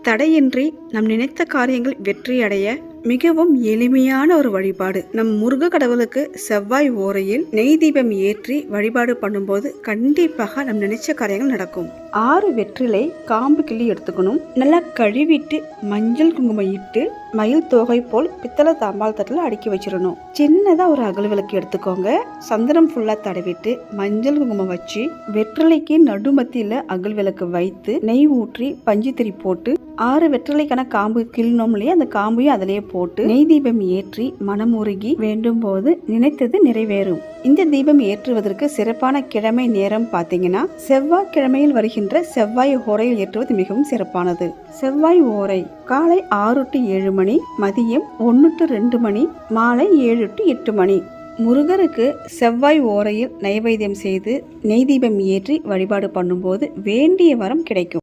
தடையின்றி நம் நினைத்த காரியங்கள் வெற்றியடைய மிகவும் எளிமையான ஒரு வழிபாடு. நம் முருக கடவுளுக்கு செவ்வாய் ஓரையில் நெய் தீபம் ஏற்றி வழிபாடு பண்ணும்போது கண்டிப்பாக நம் நினைச்ச காரியங்கள் நடக்கும். 6 வெற்றிலை காம்பு கிள்ளி எடுத்துக்கணும். நல்லா கழுவிட்டு மஞ்சள் குங்குமம் இட்டு மயில் தோகை போல் பித்தளை தாம்பால் தட்டில் அடுக்கி வச்சிடணும். சின்னதா ஒரு அகல் விளக்கு எடுத்துக்கோங்க. சந்தனம் ஃபுல்லா தடவிட்டு மஞ்சள் குங்குமம் வச்சு வெற்றிலைக்கு நடுமத்தியில அகல் விளக்கு வைத்து நெய் ஊற்றி பஞ்சு திரி போட்டு 6 வெற்றிலைக்கான காம்பு கிள்ளணும் இல்லையா, அந்த காம்பையும் அதிலேயே போட்டு நெய் தீபம் ஏற்றி மனமுருகி வேண்டும் போது நினைத்தது நிறைவேறும். இந்த தீபம் ஏற்றுவதற்கு சிறப்பான கிழமை நேரம் பார்த்தீங்கன்னா செவ்வாய்க்கிழமையில் வருகின்ற செவ்வாய் ஓரையில் ஏற்றுவது மிகவும் சிறப்பானது. செவ்வாய் ஓரை காலை 6 to 7 மணி, மதியம் 1 to 2 மணி, மாலை 7 to 8 மணி. முருகருக்கு செவ்வாய் ஓரையில் நைவேத்தியம் செய்து நெய் தீபம் ஏற்றி வழிபாடு பண்ணும்போது வேண்டிய வரம் கிடைக்கும்.